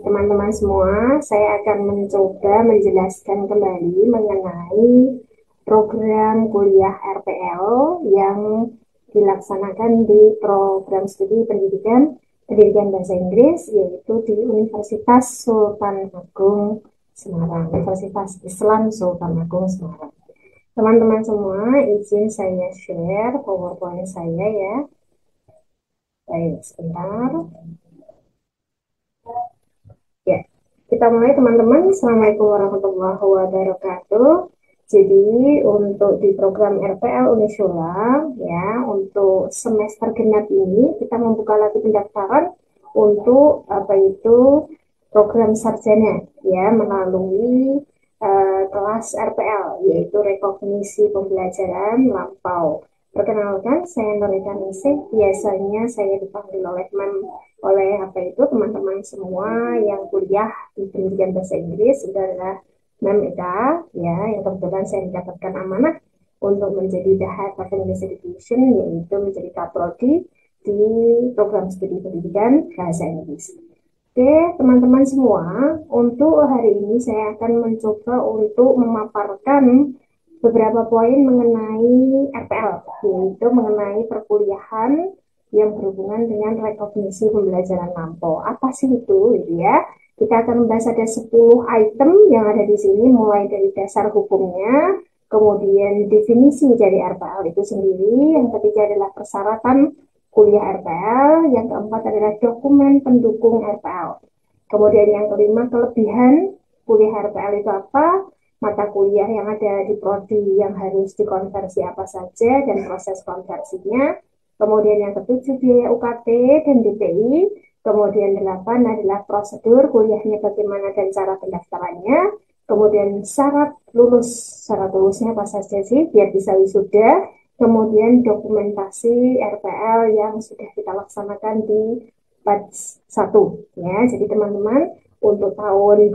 teman-teman semua, saya akan mencoba menjelaskan kembali mengenai program kuliah RPL yang dilaksanakan di program studi pendidikan bahasa Inggris, yaitu di Universitas Sultan Agung Semarang, Universitas Islam Sultan Agung Semarang. Teman-teman semua, izin saya share PowerPoint saya ya. Baik, sebentar. Ya, kita mulai teman-teman. Assalamualaikum warahmatullahi wabarakatuh. Jadi untuk di program RPL Unisula ya, untuk semester genap ini kita membuka lagi pendaftaran untuk apa itu program sarjana ya melalui kelas RPL, yaitu rekognisi pembelajaran lampau. Perkenalkan, saya Norita Ningsih. Biasanya saya dipanggil oleh apa itu teman-teman semua yang kuliah di pendidikan bahasa Inggris adalah Mem Eda ya, yang kebetulan saya mendapatkan amanah untuk menjadi the head of English Education, yaitu menjadi kaprodi di program studi pendidikan bahasa Inggris. Oke, teman-teman semua, untuk hari ini saya akan mencoba untuk memaparkan beberapa poin mengenai RPL, yaitu mengenai perkuliahan yang berhubungan dengan rekognisi pembelajaran lampau. Apa sih itu, gitu ya? Kita akan membahas ada 10 item yang ada di sini, mulai dari dasar hukumnya, kemudian definisi dari RPL itu sendiri, yang ketiga adalah persyaratan kuliah RPL, yang keempat adalah dokumen pendukung RPL. Kemudian yang kelima, kelebihan kuliah RPL itu apa, mata kuliah yang ada di prodi yang harus dikonversi apa saja dan proses konversinya. Kemudian yang ketujuh, biaya UKT dan DPI. Kemudian 8 adalah prosedur kuliahnya bagaimana dan cara pendaftarannya. Kemudian syarat lulusnya apa saja sih biar bisa wisuda. Kemudian dokumentasi RPL yang sudah kita laksanakan di batch 1 ya. Jadi teman-teman, untuk tahun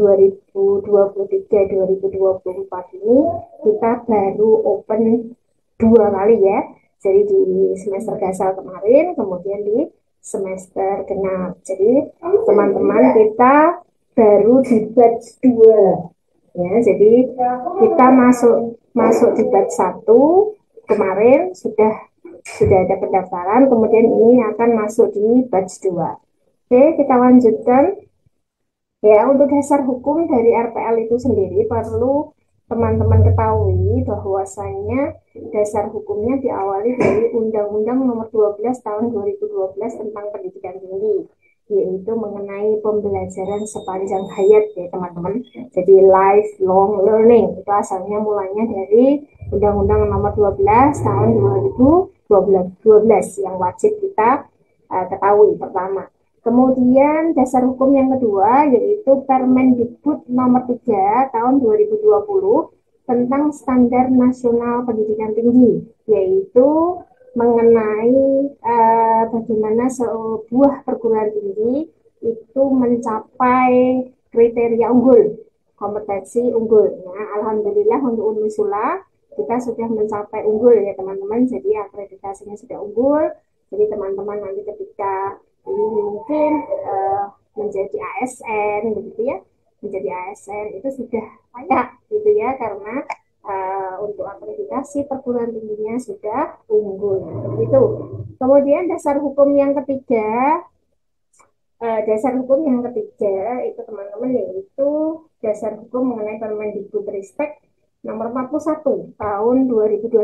2023-2024 ini kita baru open 2 kali ya. Jadi di semester gasal kemarin, kemudian di semester genap. Jadi teman-teman, kita baru di batch 2 ya. Jadi kita masuk di batch 1 kemarin sudah ada pendaftaran, kemudian ini akan masuk di batch 2. Oke, kita lanjutkan. Ya, untuk dasar hukum dari RPL itu sendiri perlu teman-teman ketahui bahwasanya dasar hukumnya diawali dari Undang-Undang Nomor 12 Tahun 2012 tentang Pendidikan Tinggi, yaitu mengenai pembelajaran sepanjang hayat ya teman-teman. Jadi lifelong learning itu asalnya mulanya dari Undang-Undang Nomor 12 Tahun 2012 yang wajib kita ketahui pertama. Kemudian dasar hukum yang kedua yaitu Permendikbud Nomor 3 Tahun 2020 tentang Standar Nasional Pendidikan Tinggi, yaitu mengenai bagaimana sebuah perguruan tinggi itu mencapai kriteria unggul, kompetensi unggul. Nah, alhamdulillah untuk Unisula kita sudah mencapai unggul ya teman-teman, jadi akreditasinya sudah unggul. Jadi teman-teman nanti ketika ini mungkin menjadi ASN begitu ya, menjadi ASN itu sudah layak gitu ya, karena untuk akreditasi perguruan tingginya sudah unggul gitu. Kemudian dasar hukum yang ketiga itu teman-teman, yaitu dasar hukum mengenai Permendikbudristek nomor 41 tahun 2021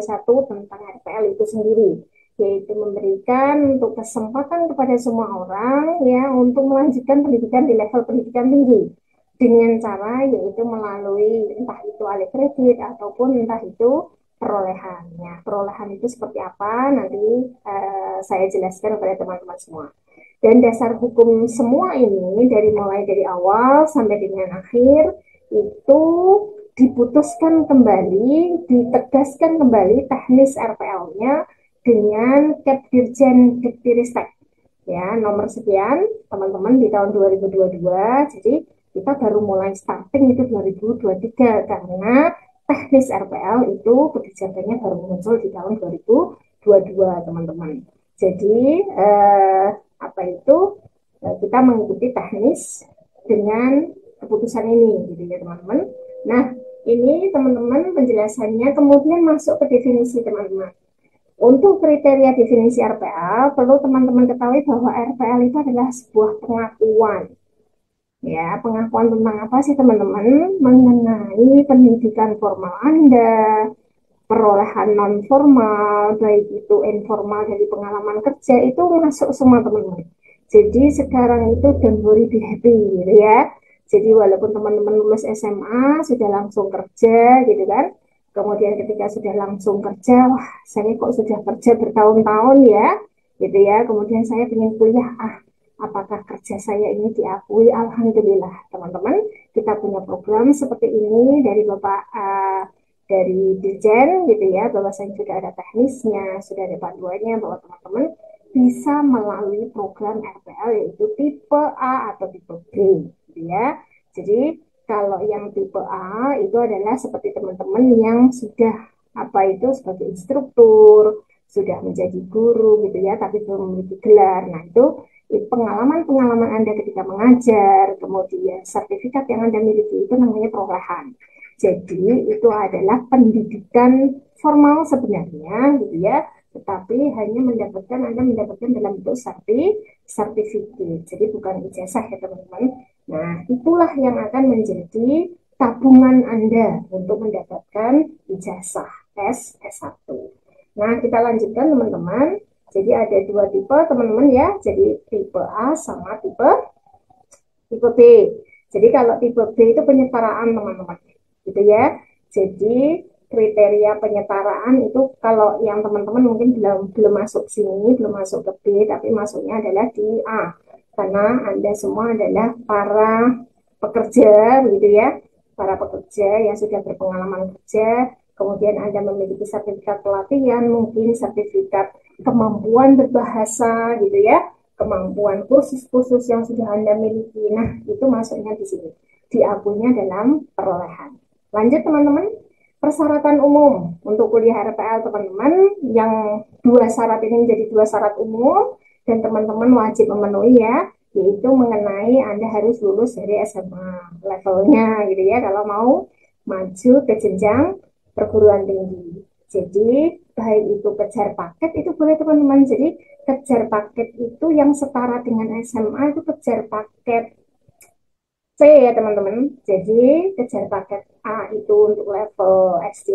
tentang RPL itu sendiri, yaitu memberikan untuk kesempatan kepada semua orang ya untuk melanjutkan pendidikan di level pendidikan tinggi dengan cara yaitu melalui entah itu alih kredit ataupun entah itu perolehannya. Perolehan itu seperti apa nanti saya jelaskan kepada teman-teman semua. Dan dasar hukum semua ini mulai dari awal sampai dengan akhir itu diputuskan kembali, ditegaskan kembali teknis RPL-nya dengan Kepdirjen Diktiristek ya nomor sekian teman-teman di tahun 2022. Jadi kita baru mulai starting itu 2023 karena teknis RPL itu kebijakannya baru muncul di tahun 2022 teman-teman. Jadi kita mengikuti teknis dengan keputusan ini gitu ya teman-teman. Nah, ini teman-teman penjelasannya, kemudian masuk ke definisi teman-teman. Untuk kriteria definisi RPL, perlu teman-teman ketahui bahwa RPL itu adalah sebuah pengakuan. Ya, pengakuan tentang apa sih teman-teman? Mengenai pendidikan formal Anda, perolehan non formal, baik itu informal dari pengalaman kerja, itu masuk semua teman-teman. Jadi sekarang itu don't worry be happy gitu ya. Jadi walaupun teman-teman lulus SMA sudah langsung kerja gitu kan, kemudian ketika sudah langsung kerja, wah saya kok sudah kerja bertahun-tahun ya gitu ya, kemudian saya ingin kuliah, apakah kerja saya ini diakui? Alhamdulillah teman-teman, kita punya program seperti ini dari Bapak dari Dirjen gitu ya, bahwasanya sudah ada teknisnya, sudah ada panduannya, bahwa teman-teman bisa melalui program RPL yaitu tipe A atau tipe B gitu ya. Jadi kalau yang tipe A itu adalah seperti teman-teman yang sudah apa itu sebagai instruktur, sudah menjadi guru gitu ya, tapi belum memiliki gelar. Nah, itu pengalaman-pengalaman Anda ketika mengajar, kemudian sertifikat yang Anda miliki itu namanya perolehan. Jadi itu adalah pendidikan formal sebenarnya gitu ya, tetapi hanya Anda mendapatkan dalam bentuk sertifikat. Jadi bukan ijazah ya teman-teman. Nah, itulah yang akan menjadi tabungan Anda untuk mendapatkan ijazah S1. Nah, kita lanjutkan teman-teman. Jadi ada dua tipe teman-teman ya. Jadi tipe A sama tipe tipe B. Jadi kalau tipe B itu penyetaraan teman-teman, gitu ya. Jadi kriteria penyetaraan itu kalau yang teman-teman mungkin belum belum masuk sini, belum masuk ke B, tapi masuknya adalah di A. Karena Anda semua adalah para pekerja, gitu ya. Para pekerja yang sudah berpengalaman kerja, kemudian Anda memiliki sertifikat pelatihan, mungkin sertifikat kemampuan berbahasa, gitu ya, kemampuan kursus-kursus yang sudah Anda miliki. Nah, itu masuknya di sini. Diakuinya dalam perolehan. Lanjut teman-teman. Persyaratan umum untuk kuliah RPL teman-teman, yang dua syarat ini menjadi dua syarat umum dan teman-teman wajib memenuhi ya, yaitu mengenai Anda harus lulus dari SMA levelnya gitu ya, kalau mau maju ke jenjang perguruan tinggi. Jadi baik itu kejar paket itu boleh teman-teman. Jadi kejar paket itu yang setara dengan SMA itu kejar paket C ya teman-teman. Jadi kejar paket A itu untuk level SD,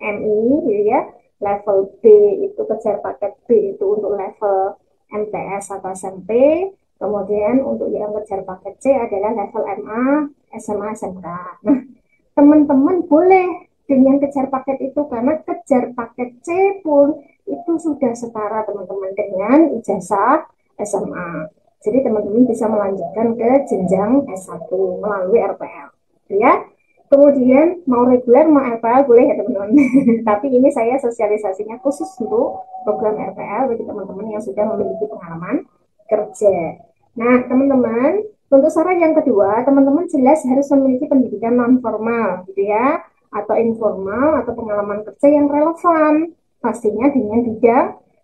MI gitu ya. Level B itu kejar paket B itu untuk level MTS atau SMP. Kemudian untuk yang kejar paket C adalah level MA, SMA, SMK. Nah, teman-teman boleh dengan kejar paket itu karena kejar paket C pun itu sudah setara teman-teman dengan ijazah SMA. Jadi teman-teman bisa melanjutkan ke jenjang S1 melalui RPL. Ya. Kemudian mau reguler mau RPL boleh ya teman-teman. Tapi ini saya sosialisasinya khusus untuk program RPL bagi teman-teman yang sudah memiliki pengalaman kerja. Nah, teman-teman, untuk syarat yang kedua, teman-teman jelas harus memiliki pendidikan non formal gitu ya, atau informal atau pengalaman kerja yang relevan, pastinya dengan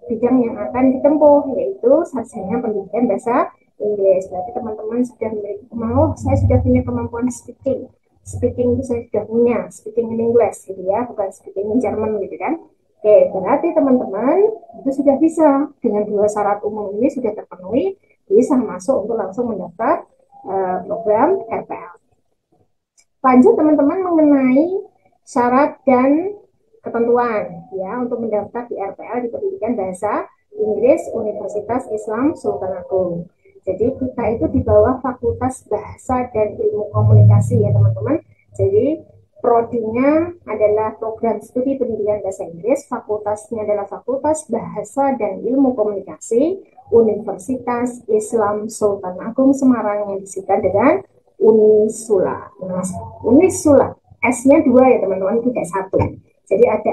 bidang yang akan ditempuh, yaitu sarjana pendidikan bahasa Inggris. Berarti teman-teman sudah memiliki kemampuan, saya sudah punya kemampuan speaking. Speaking itu saya sudah punya, speaking in English gitu ya, bukan speaking in German gitu kan. Oke, berarti teman-teman itu sudah bisa dengan dua syarat umum ini sudah terpenuhi, bisa masuk untuk langsung mendaftar program RPL. Lanjut teman-teman mengenai syarat dan ketentuan ya untuk mendaftar di RPL di Pendidikan Bahasa Inggris Universitas Islam Sultan Agung. Jadi kita itu di bawah Fakultas Bahasa dan Ilmu Komunikasi ya teman-teman. Jadi prodinya adalah program studi pendidikan bahasa Inggris, fakultasnya adalah Fakultas Bahasa dan Ilmu Komunikasi Universitas Islam Sultan Agung Semarang yang disingkat dengan Unisula. Nah, Unisula, S-nya 2 ya teman-teman, tidak 1. Jadi ada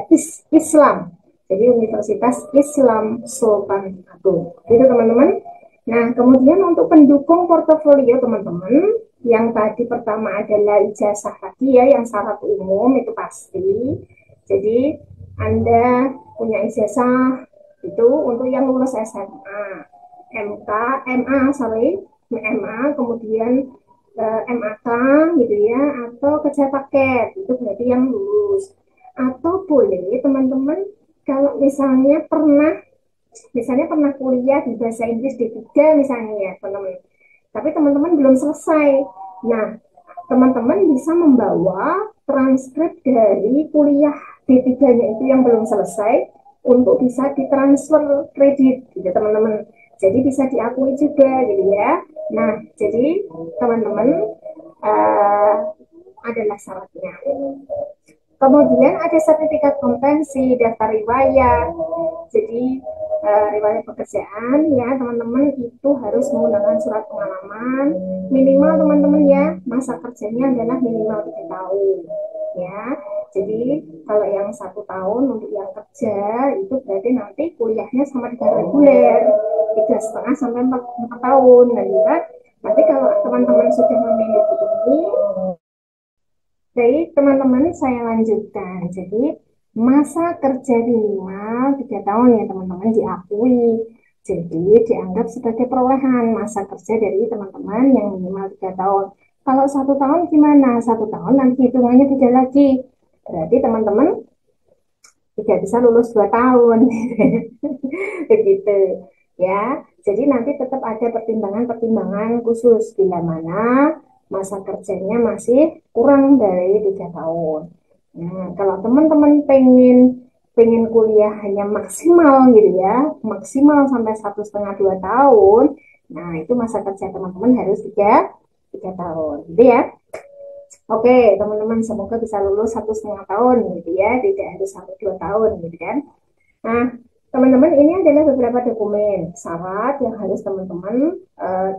Islam. Jadi Universitas Islam Sultan Agung. Gitu teman-teman. Nah, kemudian untuk pendukung portofolio teman-teman, yang tadi pertama adalah ijazah tadi ya, yang syarat umum itu pasti. Jadi Anda punya ijazah itu untuk yang lulus SMA, MK, MA, sorry, MA, kemudian MAK gitu ya, atau kerja paket, itu berarti yang lulus. Atau boleh teman-teman kalau misalnya pernah kuliah di bahasa Inggris D3 misalnya ya teman-teman, tapi teman-teman belum selesai. Nah, teman-teman bisa membawa transkrip dari kuliah D3-nya itu yang belum selesai untuk bisa ditransfer kredit gitu teman-teman. Jadi bisa diakui juga gitu ya. Nah, jadi teman-teman uh, adalah syaratnya. Kemudian ada sertifikat kompetensi, daftar riwayat. Jadi riwayat pekerjaan ya teman-teman itu harus menggunakan surat pengalaman. Minimal teman-teman ya masa kerjanya adalah minimal 3 tahun ya. Jadi kalau yang 1 tahun untuk yang kerja itu berarti nanti kuliahnya sama dengan reguler 3,5 sampai 4 tahun. Dan juga nanti kalau teman-teman sudah memiliki ini, baik, teman-teman, saya lanjutkan. Jadi, masa kerja minimal 3 tahun ya, teman-teman, diakui. Jadi, dianggap sebagai perolehan masa kerja dari teman-teman yang minimal 3 tahun. Kalau 1 tahun gimana? 1 tahun nanti hitungannya beda lagi. Berarti teman-teman tidak bisa lulus 2 tahun. Begitu. Ya, jadi nanti tetap ada pertimbangan-pertimbangan khusus bila mana masa kerjanya masih kurang dari 3 tahun. Nah, kalau teman-teman pengen pengen kuliah hanya maksimal gitu ya, maksimal sampai 1,5 2 tahun, nah itu masa kerja teman-teman harus tiga tahun, gitu ya. Oke, teman-teman semoga bisa lulus 1,5 tahun gitu ya, tidak harus sampai 2 tahun gitu kan. Nah, teman-teman, ini adalah beberapa dokumen syarat yang harus teman-teman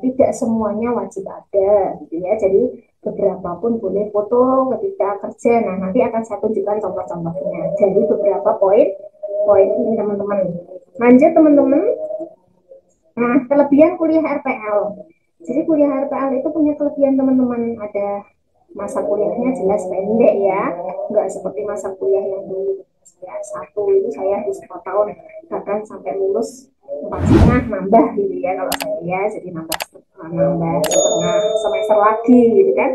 tidak semuanya wajib ada, gitu ya. Jadi beberapa pun boleh foto ketika kerja. Nah, nanti akan saya tunjukkan contoh-contohnya. Jadi beberapa poin ini teman-teman. Lanjut teman-teman. Nah, kelebihan kuliah RPL. Jadi kuliah RPL itu punya kelebihan teman-teman. Ada masa kuliahnya jelas pendek ya, nggak seperti masa kuliah yang dulu saya satu itu saya harus 4 tahun bahkan sampai lulus 4,5 nambah gitu ya kalau saya, jadi nambah setengah semester lagi gitu kan.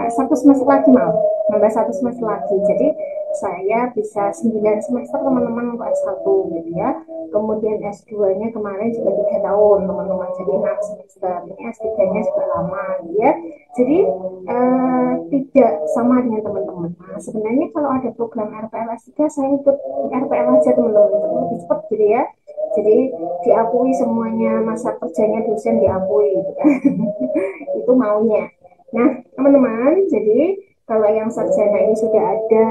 1 semester lagi mau nambah 1 semester lagi, jadi saya bisa 9 semester teman-teman untuk S1 gitu ya. Kemudian S2-nya kemarin juga 3 tahun teman-teman, jadi 6 semester. Ini S3-nya juga lama gitu ya. Jadi tidak sama dengan teman-teman. Nah, sebenarnya kalau ada program RPL S3 saya ikut RPL aja teman-teman, lebih cepat gitu ya. Jadi diakui semuanya, masa kerjanya dosen diakui gitu kan. Itu maunya. Nah, teman-teman, jadi kalau yang sarjana ini sudah ada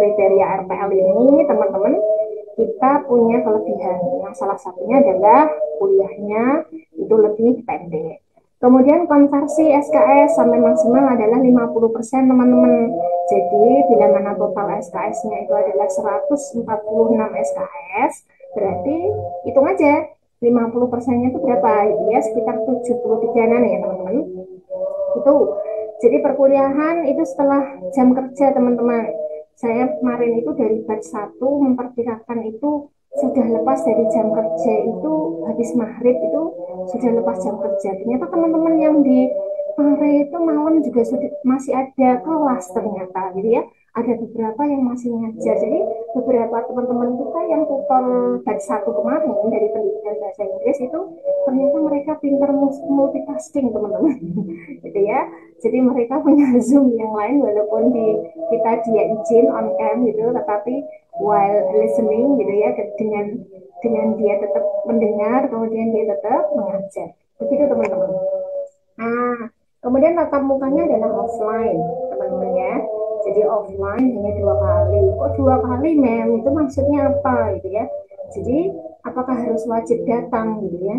kriteria RPL ini, teman-teman, kita punya kelebihan. Yang salah satunya adalah kuliahnya itu lebih pendek. Kemudian konversi SKS sampai maksimal adalah 50% teman-teman. Jadi bila mana total SKS-nya itu adalah 146 SKS, berarti hitung aja 50%-nya itu berapa? Ya sekitar 73-an ya teman-teman. Itu. Jadi perkuliahan itu setelah jam kerja teman-teman. Saya kemarin itu dari batch 1 memperkirakan itu sudah lepas dari jam kerja itu habis maghrib itu sudah lepas jam kerja. Ternyata teman-teman yang di Pare itu malam juga sudah masih ada kelas ternyata gitu ya. Ada beberapa yang masih ngajar. Jadi beberapa teman-teman kita yang tutor batch 1 kemarin dari pendidikan bahasa Inggris itu ternyata mereka pintar multitasking teman-teman. Gitu ya. Jadi mereka punya Zoom yang lain walaupun kita dia izin on cam gitu, tetapi while listening gitu ya, dengan dia tetap mendengar, kemudian dia tetap mengajar. Begitu teman-teman. Nah, kemudian tatap mukanya adalah offline, teman-teman ya. Jadi offline hanya 2 kali. Kok 2 kali, mem? Itu maksudnya apa gitu ya? Jadi apakah harus wajib datang gitu ya?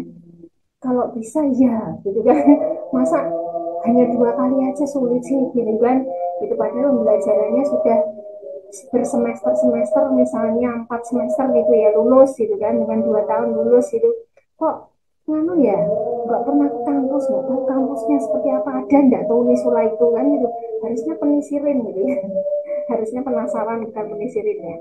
Kalau bisa ya, gitu kan. Masa hanya 2 kali aja sulit sih, gitu kan? Itu padahal pembelajarannya sudah bersemester-semester, misalnya 4 semester gitu ya lulus gitu kan, dengan 2 tahun lulus gitu. Kok nganu ya, nggak pernah ke kampus, nggak tahu kampusnya seperti apa, ada nggak tahu Unisula itu kan gitu. Harusnya penisirin gitu ya. Harusnya penasaran bukan penisirinnya.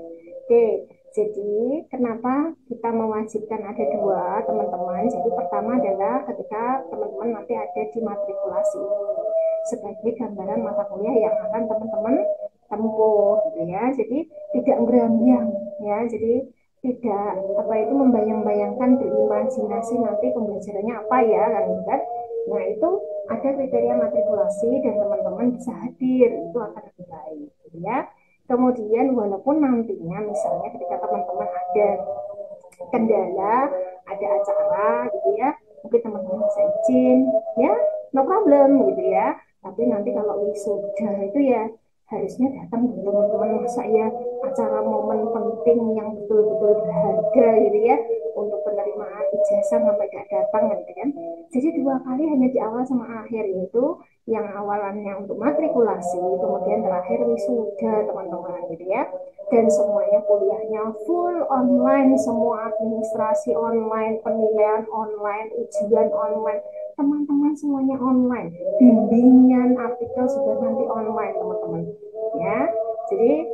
Oke, jadi kenapa kita mewajibkan ada dua teman-teman? Jadi pertama adalah ketika teman-teman nanti ada di matrikulasi ini sebagai gambaran mata kuliah yang akan teman-teman tempuh, gitu ya. Jadi tidak berambiang, ya. Jadi tidak apa itu membayang-bayangkan berimajinasi nanti pembelajarannya apa ya, kan? Nah itu ada kriteria matrikulasi dan teman-teman bisa hadir, itu akan lebih baik, gitu ya. Kemudian walaupun nantinya misalnya ketika teman-teman ada kendala, ada acara gitu ya, mungkin teman-teman bisa izin, ya no problem gitu ya. Tapi nanti kalau wisuda itu ya harusnya datang dulu teman-teman, masa ya acara momen penting yang betul-betul berharga gitu ya untuk penerimaan ijazah sampai gak datang gitu kan. Jadi dua kali hanya di awal sama akhir, yaitu yang awalannya untuk matrikulasi, kemudian terakhir wisuda teman-teman gitu ya. Dan semuanya kuliahnya full online, semua administrasi online, penilaian online, ujian online, teman-teman semuanya online, bimbingan artikel sudah nanti online teman-teman ya. Jadi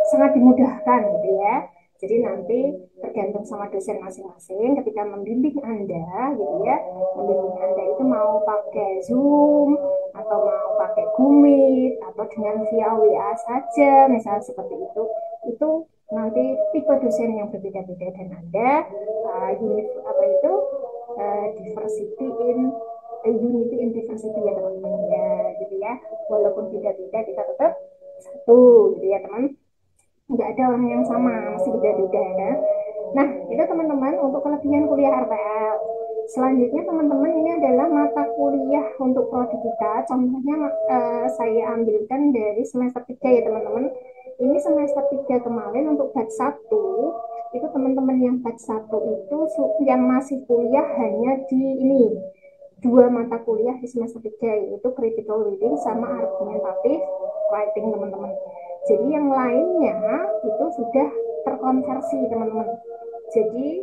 sangat dimudahkan gitu ya. Jadi nanti tergantung sama dosen masing-masing ketika membimbing Anda gitu ya. Membimbing Anda itu mau pakai Zoom atau mau pakai Google atau dengan via WA saja misalnya seperti itu. Itu nanti tipe dosen yang berbeda-beda dan Anda unit apa itu diversity in unity in diversity ya teman-teman ya gitu ya. Walaupun beda-beda kita tetap satu gitu ya teman, nggak ada orang yang sama, masih beda-beda ya. Nah itu teman-teman untuk kelebihan kuliah RPL. Selanjutnya teman-teman ini adalah mata kuliah untuk prodi kita. Contohnya saya ambilkan dari semester 3 ya teman-teman. Ini semester 3 kemarin untuk batch 1 itu teman-teman yang batch 1 itu yang masih kuliah hanya di ini dua mata kuliah di semester 3 yaitu critical reading sama argumentative writing teman-teman. Jadi yang lainnya itu sudah terkonversi teman-teman. Jadi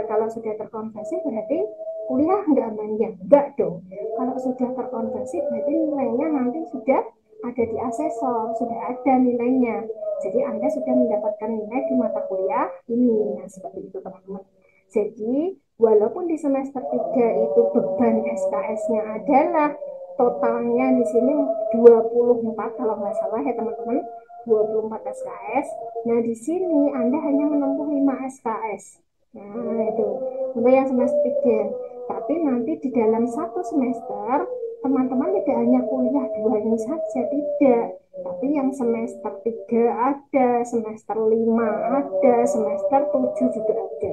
kalau sudah terkonversi berarti kuliah nggak banyak, enggak dong. Kalau sudah terkonversi berarti nilainya nanti sudah ada di asesor, sudah ada nilainya. Jadi Anda sudah mendapatkan nilai di mata kuliah ini. Nah, seperti itu teman-teman. Jadi walaupun di semester 3 itu beban SKS-nya adalah totalnya di sini 24 kalau nggak salah ya teman-teman, 24 SKS. Nah, di sini Anda hanya menempuh 5 SKS. Nah, itu untuk yang semester 3. Tapi nanti di dalam satu semester teman-teman tidak hanya kuliah 2 ini saja, tidak. Tapi yang semester 3 ada, semester 5 ada, semester 7 juga ada.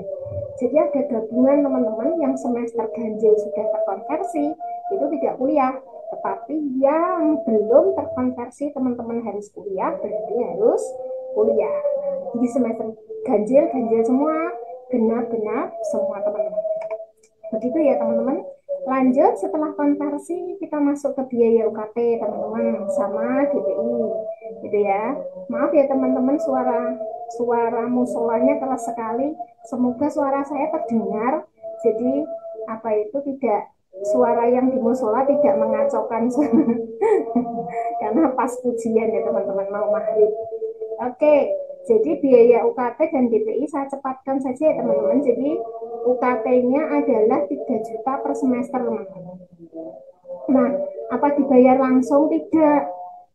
Jadi ada gabungan teman-teman yang semester ganjil sudah terkonversi, itu tidak kuliah. Tetapi yang belum terkonversi teman-teman harus kuliah, berarti harus kuliah. Di semester ganjil, ganjil semua, genap-genap semua teman-teman. Begitu ya teman-teman. Lanjut setelah konversi kita masuk ke biaya UKT teman-teman sama DPI gitu ya. Maaf ya teman-teman, suara musolanya keras sekali. Semoga suara saya terdengar. Jadi apa itu tidak suara yang di musola tidak mengacaukan karena pas ujian ya teman-teman mau maghrib. Oke, jadi biaya UKT dan DPI saya cepatkan saja ya teman-teman. Jadi UKT-nya adalah 3 juta per semester teman-teman. Nah, apa dibayar langsung? Tidak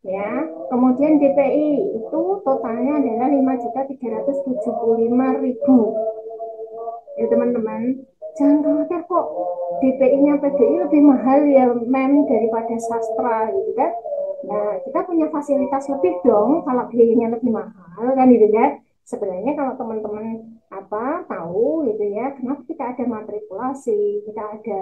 ya. Kemudian DPI itu totalnya adalah 5.375.000 ya teman-teman. Jangan khawatir kok DPI-nya PDI lebih mahal ya mem daripada sastra gitu kan. Nah, kita punya fasilitas lebih dong kalau biayanya lebih mahal kan gitu ya. Sebenarnya kalau teman-teman tahu gitu ya, kenapa kita ada matrikulasi, kita ada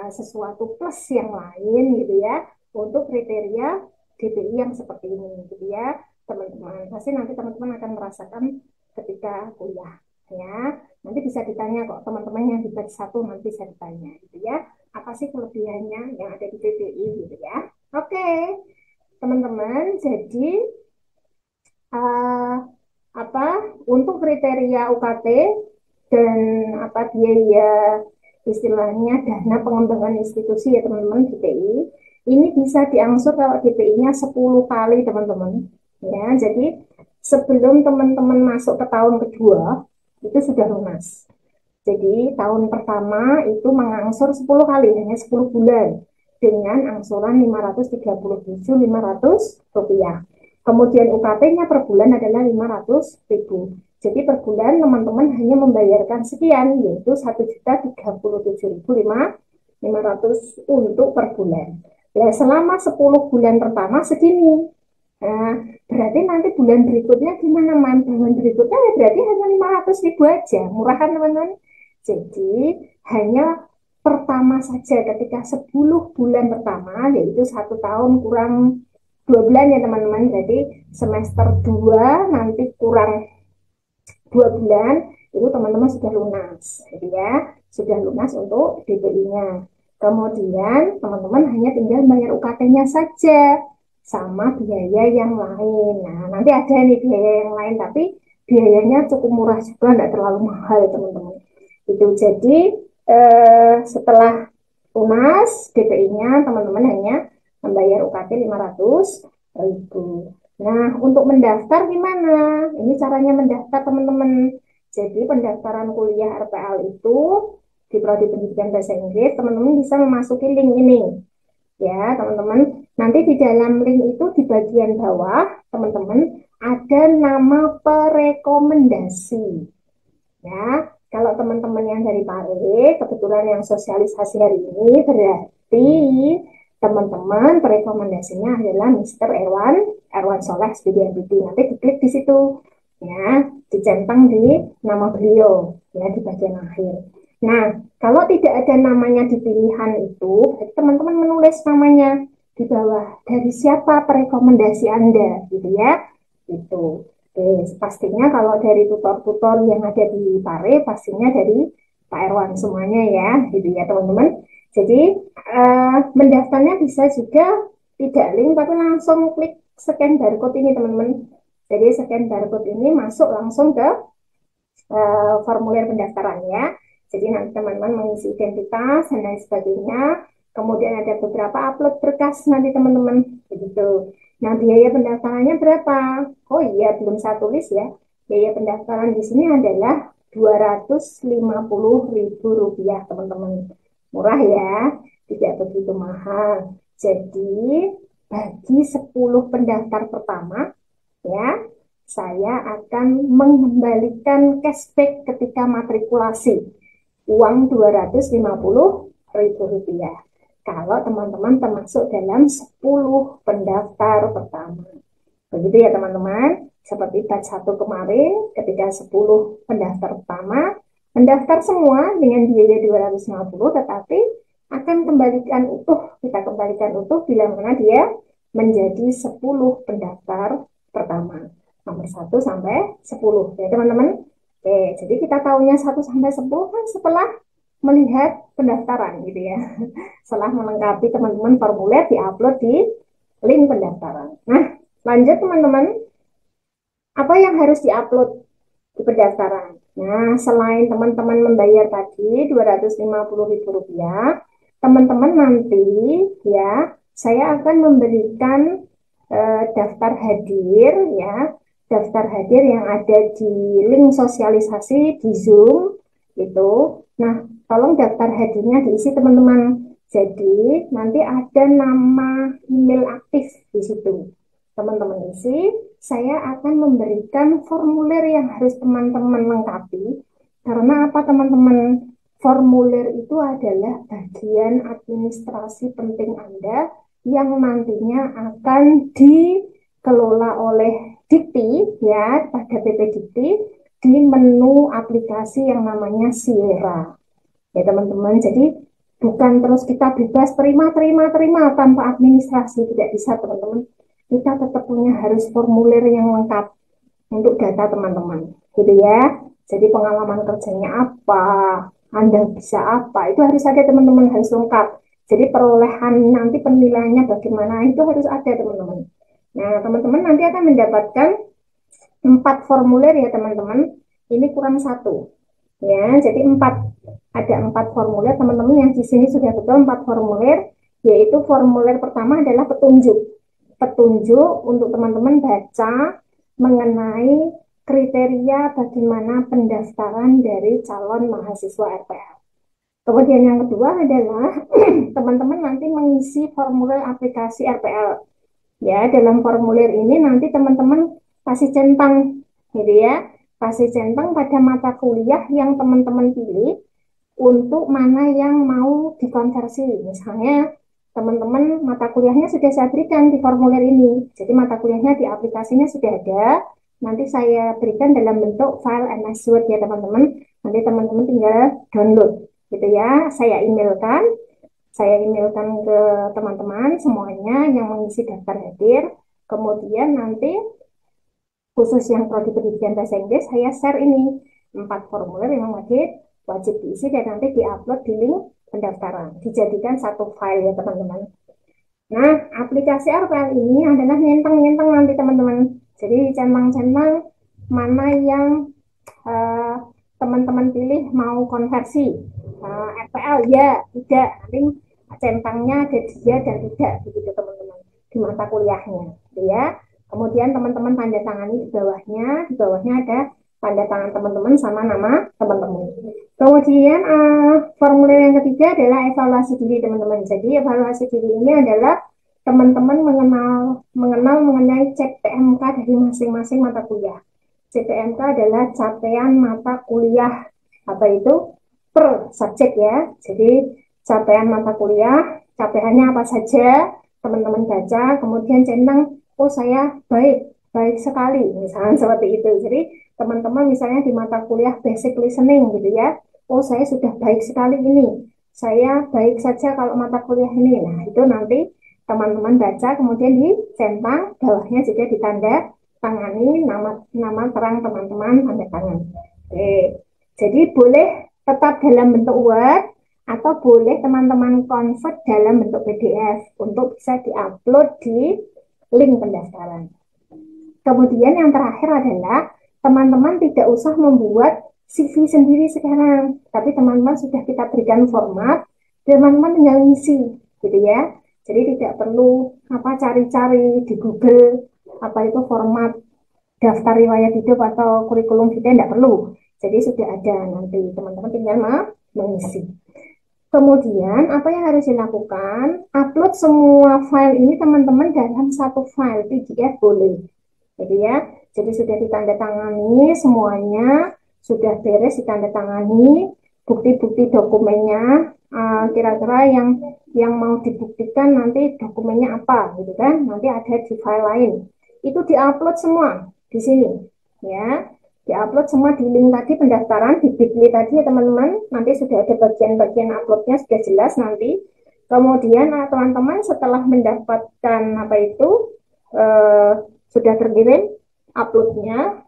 sesuatu plus yang lain gitu ya untuk kriteria DPI yang seperti ini gitu ya teman-teman. Pasti nanti teman-teman akan merasakan ketika kuliah ya. Nanti bisa ditanya kok teman-teman yang di batch 1 nanti bisa ditanya gitu ya. Apa sih kelebihannya yang ada di DPI gitu ya. Oke, teman-teman, jadi uh, untuk kriteria UKT dan biaya istilahnya dana pengembangan institusi ya teman-teman DPI, ini bisa diangsur kalau DPI-nya 10 kali teman-teman. Ya, jadi sebelum teman-teman masuk ke tahun kedua, itu sudah lunas. Jadi tahun pertama itu mengangsur 10 kali, hanya 10 bulan dengan angsuran 537.500 rupiah. Kemudian UKT-nya per bulan adalah 500.000. Jadi per bulan teman-teman hanya membayarkan sekian, yaitu 1.037.500 untuk per bulan. Ya, selama 10 bulan pertama segini. Nah, berarti nanti bulan berikutnya gimana, Man? Bulan berikutnya ya berarti hanya 500.000 aja. Murah kan, teman-teman? Jadi hanya pertama saja ketika 10 bulan pertama, yaitu 1 tahun kurang 2 bulan ya teman-teman. Jadi semester 2 nanti kurang 2 bulan itu teman-teman sudah lunas. Jadi ya sudah lunas untuk DPI-nya. Kemudian teman-teman hanya tinggal bayar UKT-nya saja sama biaya yang lain. Nah, nanti ada nih biaya yang lain, tapi biayanya cukup murah juga, tidak terlalu mahal teman-teman. Itu jadi setelah lunas DPI-nya teman-teman hanya membayar UKT 500.000. Nah, untuk mendaftar gimana? Ini caranya mendaftar teman-teman. Jadi pendaftaran kuliah RPL itu di Prodi Pendidikan Bahasa Inggris, teman-teman bisa memasuki link ini. Ya, teman-teman. Nanti di dalam link itu di bagian bawah, teman-teman, ada nama perekomendasi. Ya, kalau teman-teman yang dari Pare, kebetulan yang sosialisasi hari ini, berarti teman-teman perekomendasinya adalah Mr. Erwan Soleh SPDMPT. Nanti diklik di situ, ya, dicentang di nama beliau, ya, di bagian akhir. Nah, kalau tidak ada namanya di pilihan itu, teman-teman menulis namanya di bawah, dari siapa perekomendasi Anda, gitu ya, itu. Oke, pastinya kalau dari tutor-tutor yang ada di Pare, pastinya dari Pak Erwan semuanya ya, gitu ya teman-teman. Jadi mendaftarnya bisa juga tidak link, tapi langsung klik scan barcode ini teman-teman. Jadi scan barcode ini masuk langsung ke formulir pendaftaran ya. Jadi nanti teman-teman mengisi identitas dan lain sebagainya. Kemudian ada beberapa upload berkas nanti teman-teman, begitu. Nah, biaya pendaftarannya berapa? Oh iya, belum saya tulis ya. Biaya pendaftaran di sini adalah Rp250.000, teman-teman. Murah ya, tidak begitu mahal. Jadi, bagi 10 pendaftar pertama, ya, saya akan mengembalikan cashback ketika matrikulasi. Uang Rp250.000 kalau teman-teman termasuk dalam 10 pendaftar pertama. Begitu ya teman-teman, seperti batch 1 kemarin ketika 10 pendaftar pertama, pendaftar semua dengan biaya 250, tetapi akan kembalikan utuh, kita kembalikan utuh bila mana dia menjadi 10 pendaftar pertama, nomor 1 sampai 10 ya teman-teman. Oke, jadi kita tahunya 1 sampai 10 kan setelah melihat pendaftaran gitu ya. Setelah melengkapi teman-teman formulir diupload di link pendaftaran. Nah, lanjut teman-teman, apa yang harus diupload di pendaftaran? Nah, selain teman-teman membayar tadi Rp250.000, teman-teman nanti ya, saya akan memberikan daftar hadir ya, daftar hadir yang ada di link sosialisasi di Zoom itu. Nah, tolong daftar hadirnya diisi teman-teman. Jadi nanti ada nama email aktif di situ. Teman-teman isi, saya akan memberikan formulir yang harus teman-teman lengkapi. Karena apa teman-teman? Formulir itu adalah bagian administrasi penting Anda yang nantinya akan dikelola oleh Dikti ya, pada PP Dikti di menu aplikasi yang namanya Sierra. Ya teman-teman, jadi bukan terus kita bebas terima tanpa administrasi, tidak bisa teman-teman. Kita tetap punya harus formulir yang lengkap untuk data teman-teman, gitu ya. Jadi pengalaman kerjanya apa, Anda bisa apa, itu harus ada teman-teman, harus lengkap. Jadi perolehan nanti penilaiannya bagaimana itu harus ada teman-teman. Nah, teman-teman nanti akan mendapatkan 4 formulir ya teman-teman. Ini kurang 1. Ya, jadi 4. Ada 4 formulir teman-teman yang di sini sudah betul 4 formulir, yaitu formulir pertama adalah petunjuk. Petunjuk untuk teman-teman baca mengenai kriteria bagaimana pendaftaran dari calon mahasiswa RPL. Kemudian yang kedua adalah teman-teman nanti mengisi formulir aplikasi RPL. Ya, dalam formulir ini nanti teman-teman kasih centang, gitu ya. Kasih centang pada mata kuliah yang teman-teman pilih untuk mana yang mau dikonversi. Misalnya, teman-teman mata kuliahnya sudah saya berikan di formulir ini. Jadi mata kuliahnya di aplikasinya sudah ada. Nanti saya berikan dalam bentuk file MS Word ya teman-teman. Nanti teman-teman tinggal download, gitu ya. Saya emailkan ke teman-teman semuanya yang mengisi daftar hadir. Kemudian nanti khusus yang prodi pendidikan bahasa Inggris saya share ini 4 formulir yang wajib diisi dan nanti diupload di link pendaftaran. Dijadikan satu file ya teman-teman. Nah, aplikasi RPL ini adalah nyentang-nyentang nanti teman-teman. Jadi centang-centang mana yang teman-teman pilih mau konversi. RPL ya, tidak. Nanti centangnya ada dia dan tidak begitu teman-teman di mata kuliahnya, gitu ya. Kemudian teman-teman tanda tangani di bawahnya ada tanda tangan teman-teman sama nama teman-teman. Kemudian formulir yang ketiga adalah evaluasi diri teman-teman. Jadi evaluasi diri ini adalah teman-teman mengenal mengenai CPMK dari masing-masing mata kuliah. CPMK adalah capaian mata kuliah apa itu per subjek ya. Jadi capaian mata kuliah, capaiannya apa saja, teman-teman baca, kemudian centang, oh saya baik sekali, misalnya seperti itu. Jadi teman-teman misalnya di mata kuliah basic listening gitu ya, oh saya sudah baik sekali ini, saya baik saja kalau mata kuliah ini. Nah itu nanti teman-teman baca, kemudian dicentang, bawahnya juga ditanda tangani nama terang teman-teman tanda tangan. Oke. Jadi boleh tetap dalam bentuk Word atau boleh teman-teman convert dalam bentuk PDF untuk bisa diupload di link pendaftaran. Kemudian yang terakhir adalah teman-teman tidak usah membuat CV sendiri sekarang, tapi teman-teman sudah kita berikan format, teman-teman tinggal ngisi, gitu ya. Jadi tidak perlu cari-cari di Google apa itu format daftar riwayat hidup atau kurikulum vitae, tidak perlu. Jadi sudah ada, nanti teman-teman tinggal mengisi. Kemudian apa yang harus dilakukan? Upload semua file ini teman-teman dalam satu file PDF boleh. Jadi ya, jadi sudah ditandatangani semuanya, sudah beres ditandatangani, bukti-bukti dokumennya, kira-kira yang mau dibuktikan nanti dokumennya apa, gitu kan? Nanti ada di file lain. Itu diupload semua di sini, ya. Diupload semua di link tadi pendaftaran di Bitly tadi ya teman-teman. Nanti sudah ada bagian-bagian uploadnya sudah jelas nanti. Kemudian teman-teman setelah mendapatkan apa itu sudah terkirim uploadnya,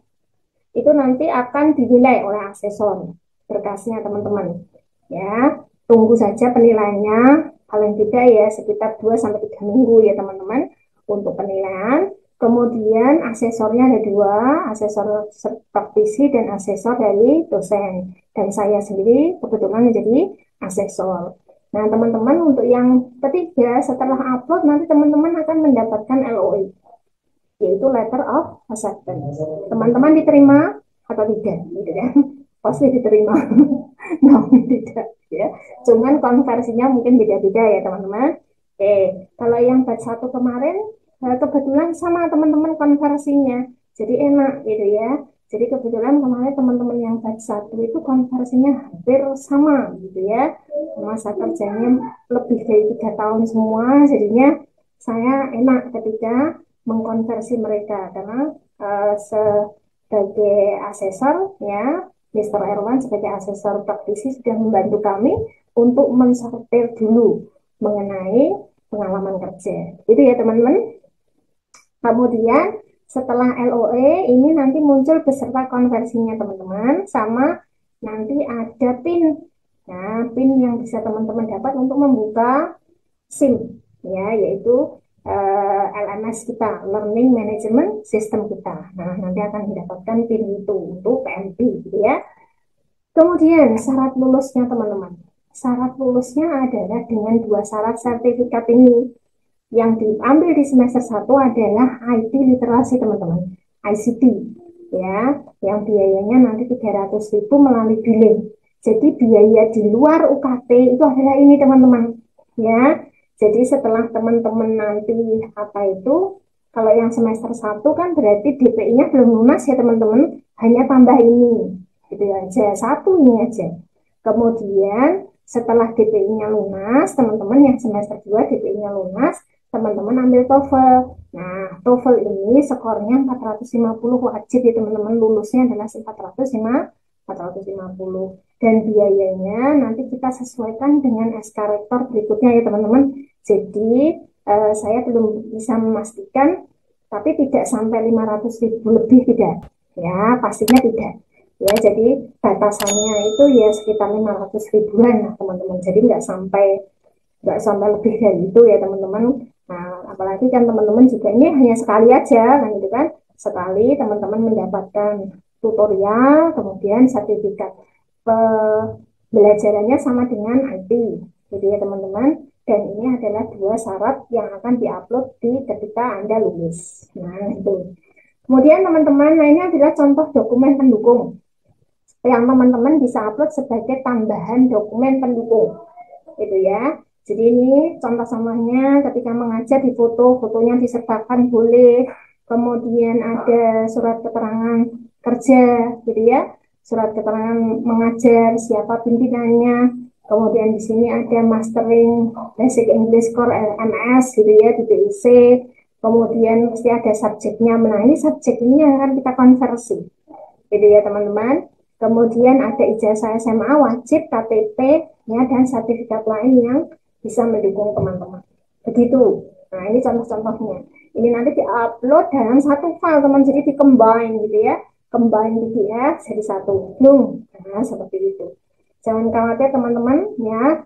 itu nanti akan dinilai oleh asesor berkasnya teman-teman. Ya, tunggu saja penilaiannya, paling tidak ya sekitar 2-3 minggu ya teman-teman untuk penilaian. Kemudian asesornya ada 2, asesor praktisi dan asesor dari dosen. Dan saya sendiri kebetulan menjadi asesor. Nah teman-teman untuk yang ketiga setelah upload nanti teman-teman akan mendapatkan LOI, yaitu Letter of Acceptance. Teman-teman diterima atau tidak, gitu ya? Pasti diterima, namun tidak ya. Cuman konversinya mungkin beda-beda ya teman-teman. Oke, kalau yang batch 1 kemarin kebetulan sama teman-teman konversinya, jadi enak gitu ya. Jadi kebetulan kemarin teman-teman yang batch 1 itu konversinya hampir sama gitu ya. Masa kerjanya lebih dari 3 tahun semua, jadinya saya enak ketika mengkonversi mereka karena sebagai asesor ya, Mr. Erwan sebagai asesor praktisi sudah membantu kami untuk mensortir dulu mengenai pengalaman kerja. Itu ya teman-teman. Kemudian setelah LOE ini nanti muncul beserta konversinya teman-teman, sama nanti ada PIN. Nah, PIN yang bisa teman-teman dapat untuk membuka SIM ya, yaitu LMS kita, Learning Management System kita. Nah, nanti akan mendapatkan PIN itu untuk PMP gitu ya. Kemudian syarat lulusnya teman-teman. Syarat lulusnya adalah dengan 2 syarat sertifikat ini. Yang diambil di semester 1 adalah IT literasi teman-teman. ICT ya, yang biayanya nanti 300.000 melalui billing. Jadi biaya di luar UKT itu adalah ini teman-teman ya. Jadi setelah teman-teman nanti apa itu, kalau yang semester 1 kan berarti DPI-nya belum lunas ya teman-teman, hanya tambah ini gitu aja, satu ini aja. Kemudian setelah DPI-nya lunas, teman-teman yang semester 2 DPI-nya lunas, teman-teman ambil TOEFL. Nah, TOEFL ini skornya 450 wajib ya teman-teman, lulusnya adalah 450. Dan biayanya nanti kita sesuaikan dengan SK Rektor berikutnya ya teman-teman. Jadi saya belum bisa memastikan, tapi tidak sampai 500.000 lebih tidak. Ya, pastinya tidak. Ya, jadi batasannya itu ya sekitar 500 ribuan lah teman-teman. Jadi nggak sampai lebih dari itu ya teman-teman. Nah, apalagi kan teman-teman juga ini hanya sekali aja, kan gitu kan. Sekali teman-teman mendapatkan tutorial, kemudian sertifikat pembelajarannya sama dengan IT, gitu ya teman-teman. Dan ini adalah dua syarat yang akan diupload ketika Anda lulus. Nah, itu. Kemudian teman-teman, nah ini adalah contoh dokumen pendukung yang teman-teman bisa upload sebagai tambahan dokumen pendukung, gitu ya. Jadi ini contoh samanya ketika mengajar di fotonya disertakan boleh. Kemudian ada surat keterangan kerja, gitu ya. Surat keterangan mengajar, siapa pimpinannya. Kemudian di sini ada mastering basic English core MS, gitu ya, di BIC. Kemudian mesti ada subjeknya. Nah, ini subjek ini yang akan kita konversi, gitu ya teman-teman. Kemudian ada ijazah SMA wajib, KTP, ya, dan sertifikat lain yang bisa mendukung teman-teman. Begitu. Nah, ini contoh-contohnya. Ini nanti diupload dalam satu file, teman. Jadi di-combine gitu ya. Combine PDF jadi satu. Nah, seperti itu. Jangan khawatir teman-teman, ya.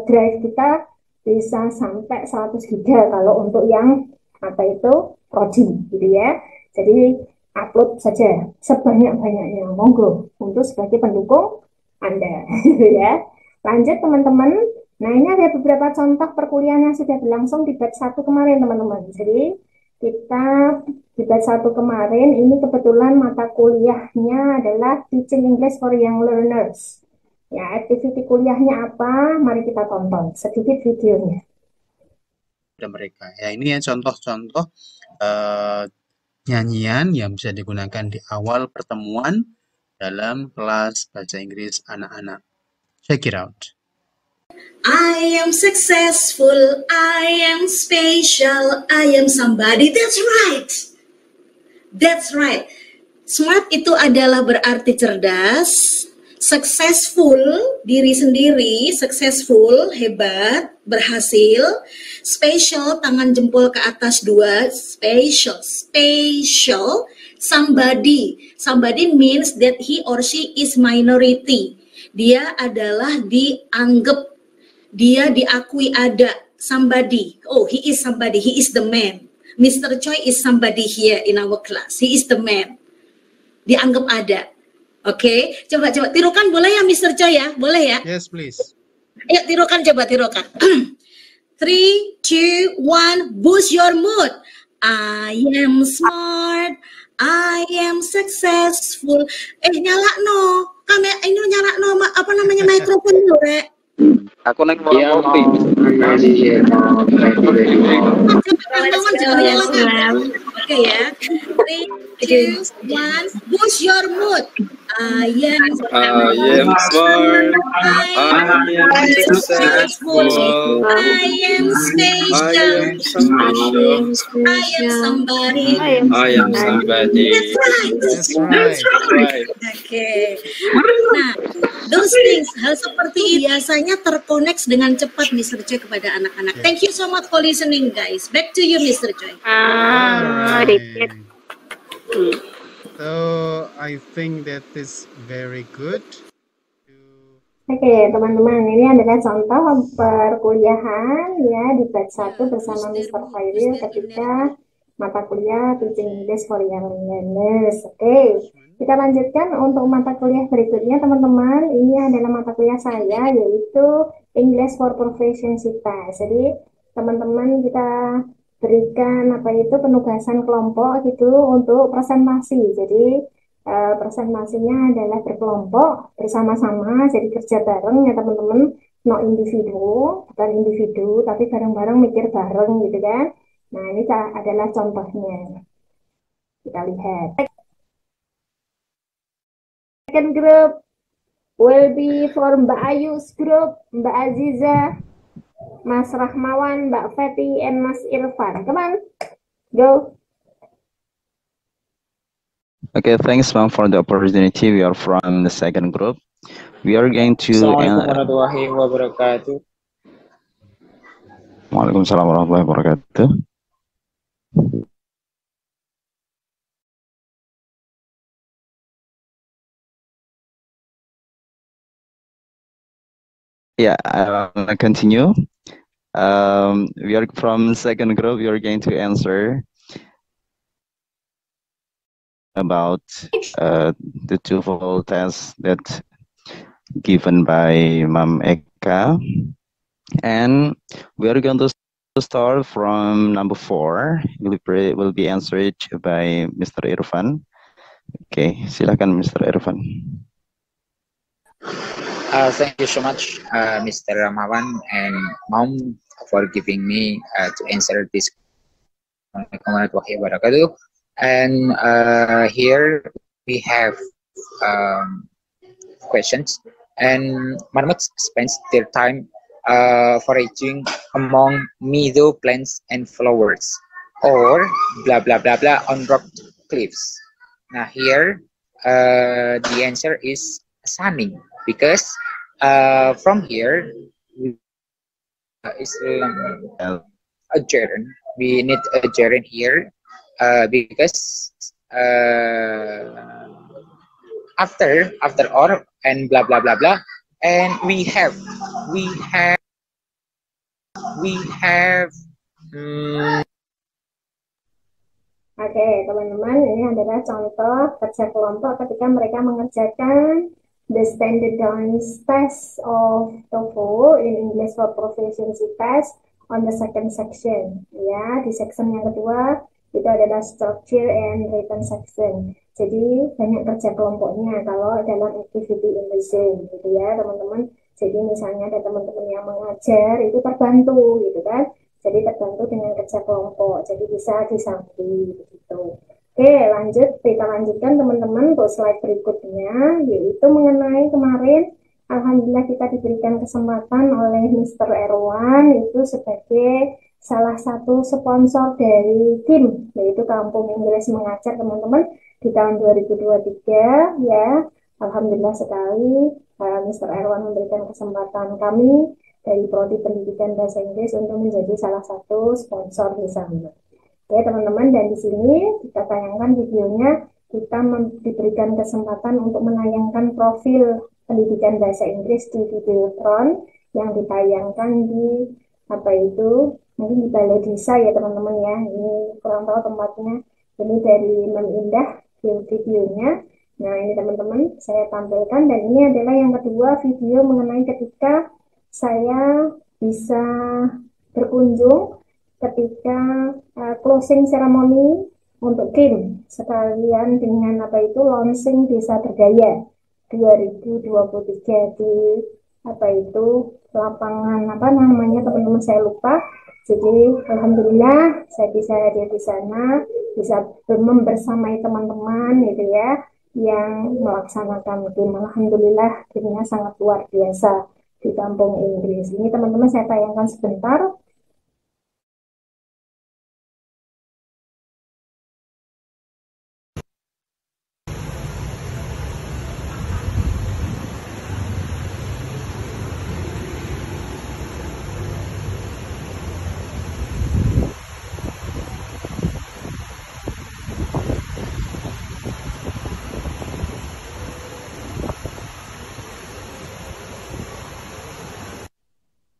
Drive kita bisa sampai 100 GB kalau untuk yang apa itu prodi gitu ya. Jadi upload saja sebanyak-banyaknya, monggo, untuk sebagai pendukung Anda. Ya. Lanjut teman-teman. Nah, ini ada beberapa contoh perkuliahan yang sudah berlangsung di batch 1 kemarin teman-teman. Jadi kita di batch 1 kemarin ini kebetulan mata kuliahnya adalah Teaching English for Young Learners. Ya, aktiviti kuliahnya apa? Mari kita tonton sedikit videonya. Mereka ya, ini ya contoh-contoh nyanyian yang bisa digunakan di awal pertemuan dalam kelas bahasa Inggris anak-anak. Check it out. I am successful, I am special, I am somebody. That's right. That's right. Smart itu adalah berarti cerdas, successful, diri sendiri, successful, hebat, berhasil, special, tangan jempol ke atas dua, special, somebody means that he or she is minority. Dia adalah dianggap, dia diakui ada, somebody. Oh, he is somebody, he is the man. Mr. Choi is somebody here in our class. He is the man. Dianggap ada. Oke, coba tirukan boleh ya Mr. Choi ya? Boleh ya? Yes, please. Ayo tirukan. 3, 2, 1, boost your mood. I am smart, I am successful. Nyala no. Kamera ini nyala no, apa namanya, mikrofon dulu, Rek. Aku naik motor. Oke ya. 3, 2, 1, boost your mood. I am smart. I am successful. I am special. I am somebody. That's right. Oke. Nah, those things, hal seperti biasanya terkoneksi dengan cepat Mr. Choi kepada anak-anak. Thank you so much for listening, guys. Back to you, Mr. Choi. So I think that is very good. Oke, teman-teman, ini adalah contoh perkuliahan ya di batch 1 bersama Mr. Khairil ketika mata kuliah Teaching English for Young Learners. Oke, kita lanjutkan untuk mata kuliah berikutnya, teman-teman. Ini adalah mata kuliah saya, yaitu English for Proficiency Test. Jadi, teman-teman, kita berikan apa itu penugasan kelompok gitu untuk presentasi. Jadi presentasinya adalah berkelompok bersama-sama, jadi kerja bareng ya teman-teman, no individu, bukan individu, tapi bareng-bareng mikir bareng gitu kan. Nah ini adalah contohnya. Kita lihat. Second group will be for Mbak Ayu's group, Mbak Aziza, Mas Rahmawan, Mbak Feti, and Mas Irfan. Come on, go. Okay, thanks, ma'am, for the opportunity. We are from the second group. We are going to. Assalamualaikum warahmatullahi wabarakatuh. Waalaikumsalam warahmatullahi wabarakatuh. Yeah, I'll continue. We are from second group. We are going to answer about the TOEFL test that given by Ma'am Eka, and we are going to start from number 4. Will be answered by Mr. Irfan. Okay, silakan Mr. Irfan. Thank you so much, Mr. Ramawan and Mom, for giving me to answer this. And here we have questions, and marmots spends their time foraging among meadow plants and flowers, or blah blah blah blah on rock cliffs. Now here the answer is sunning, because from here is a gerund. We need a gerund here because after or and blah blah blah blah, and we have Oke, teman-teman, ini adalah contoh kerja kelompok ketika mereka mengerjakan the standardized test of TOEFL in English for Proficiency test on the second section. Ya, di section yang kedua itu adalah structure and written section. Jadi banyak kerja kelompoknya kalau dalam activity in the Zoom, gitu ya, teman-teman. Jadi misalnya ada teman-teman yang mengajar itu terbantu, gitu kan. Jadi terbantu dengan kerja kelompok, jadi bisa disambi begitu. Oke, lanjut, kita lanjutkan teman-teman untuk slide berikutnya, yaitu mengenai kemarin, alhamdulillah kita diberikan kesempatan oleh Mr. Erwan itu sebagai salah satu sponsor dari tim, yaitu Kampung Inggris Mengajar, teman-teman, di tahun 2023 ya. Alhamdulillah sekali Mr. Erwan memberikan kesempatan kami dari Prodi Pendidikan Bahasa Inggris untuk menjadi salah satu sponsor di sana. Oke teman-teman, dan di sini kita tayangkan videonya, kita diberikan kesempatan untuk menayangkan profil pendidikan bahasa Inggris di Videotron yang ditayangkan di mungkin di Balai Desa ya teman-teman ya. Ini kurang tahu tempatnya. Ini dari Mem Indah videonya. Nah ini teman-teman saya tampilkan, dan ini adalah yang kedua video mengenai ketika saya bisa berkunjung ketika closing ceremony untuk tim sekalian dengan launching Desa Berdaya 2023 di lapangan teman-teman saya lupa. Jadi alhamdulillah saya bisa hadir di sana, bisa membersamai teman-teman gitu ya yang melaksanakan tim. Alhamdulillah timnya sangat luar biasa di Kampung Inggris. Ini teman-teman saya tayangkan sebentar.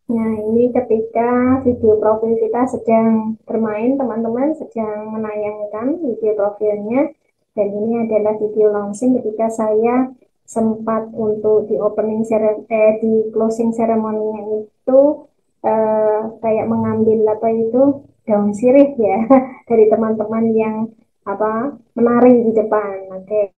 Nah, ini ketika video profil kita sedang bermain, teman-teman sedang menayangkan video profilnya, dan ini adalah video launching ketika saya sempat untuk di closing ceremony-nya itu kayak mengambil daun sirih ya dari teman-teman yang menari di depan. Oke.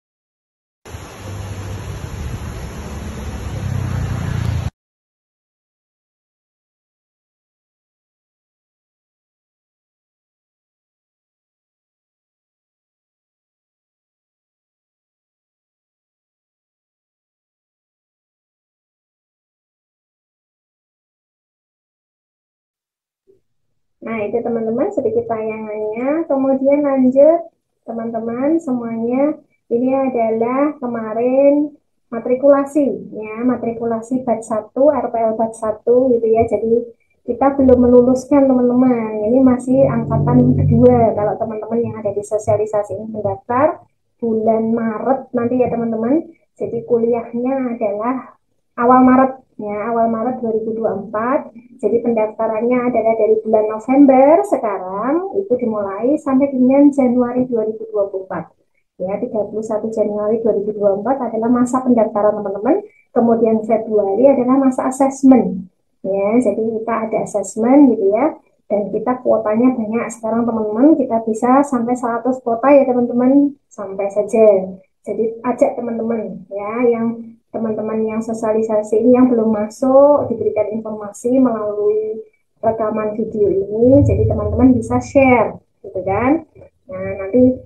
Nah, itu teman-teman sedikit tayangannya. Kemudian lanjut teman-teman semuanya. Ini adalah kemarin matrikulasi ya, matrikulasi batch 1, RPL batch 1 gitu ya. Jadi kita belum meluluskan teman-teman. Ini masih angkatan kedua. Kalau teman-teman yang ada di sosialisasi ini mendaftar bulan Maret nanti ya teman-teman. Jadi kuliahnya adalah awal Maret ya, awal Maret 2024. Jadi pendaftarannya adalah dari bulan November sekarang itu dimulai sampai dengan Januari 2024. Ya, 31 Januari 2024 adalah masa pendaftaran teman-teman. Kemudian Februari adalah masa asesmen. Ya, jadi kita ada asesmen gitu ya. Dan kita kuotanya banyak sekarang teman-teman. Kita bisa sampai 100 kuota ya teman-teman. Sampai saja. Jadi ajak teman-teman ya yang teman-teman yang sosialisasi ini yang belum masuk diberikan informasi melalui rekaman video ini, jadi teman-teman bisa share gitu kan. Nah, nanti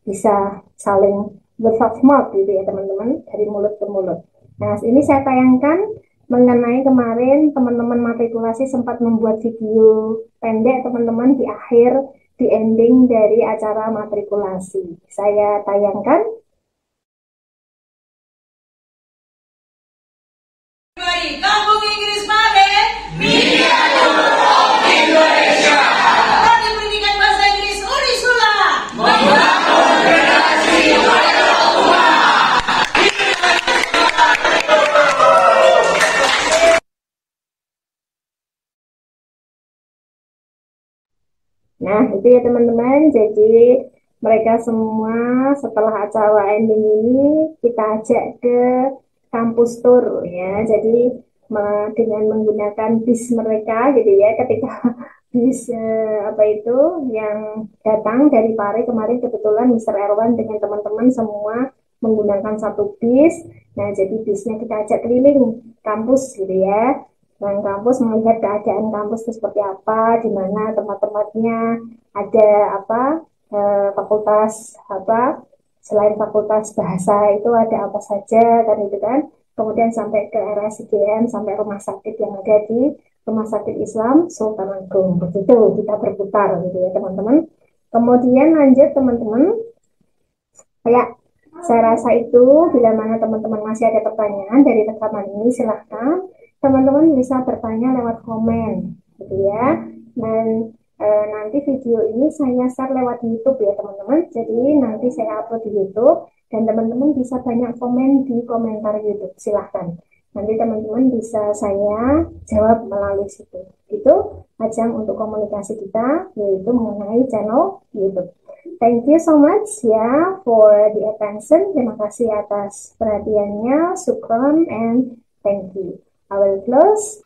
bisa saling word of mouth gitu ya teman-teman, dari mulut ke mulut. Nah, ini saya tayangkan mengenai kemarin teman-teman matrikulasi sempat membuat video pendek teman-teman di akhir, di ending dari acara matrikulasi. Saya tayangkan. Kampung Inggris Made, Media Group Indonesia. Prodi Pendidikan Bahasa Inggris Unisula. Membangun generasi pada umat. Nah, itu ya teman-teman. Jadi mereka semua setelah acara ending ini kita ajak ke kampus tour ya. Jadi dengan menggunakan bis mereka gitu ya, ketika bis yang datang dari Pare kemarin kebetulan Mr. Erwan dengan teman-teman semua menggunakan satu bis. Nah, jadi bisnya kita ajak keliling kampus gitu ya. Dan kampus melihat keadaan kampus itu seperti apa, di mana tempat-tempatnya, ada fakultas selain fakultas bahasa itu ada apa saja kan itu kan. Kemudian sampai ke RSIGM, sampai rumah sakit yang ada di Rumah Sakit Islam Sultan Agung. Begitu kita berputar gitu ya teman-teman. Kemudian lanjut teman-teman, kayak saya rasa itu bila mana teman-teman masih ada pertanyaan dari rekaman ini, silahkan teman-teman bisa bertanya lewat komen gitu ya. Dan nanti video ini saya share lewat YouTube ya teman-teman. Jadi nanti saya upload di YouTube dan teman-teman bisa banyak komen di komentar YouTube. Silahkan. Nanti teman-teman bisa saya jawab melalui situ. Itu ajang untuk komunikasi kita, yaitu mengenai channel YouTube. Thank you so much ya for the attention. Terima kasih atas perhatiannya. Syukron and thank you. I will close.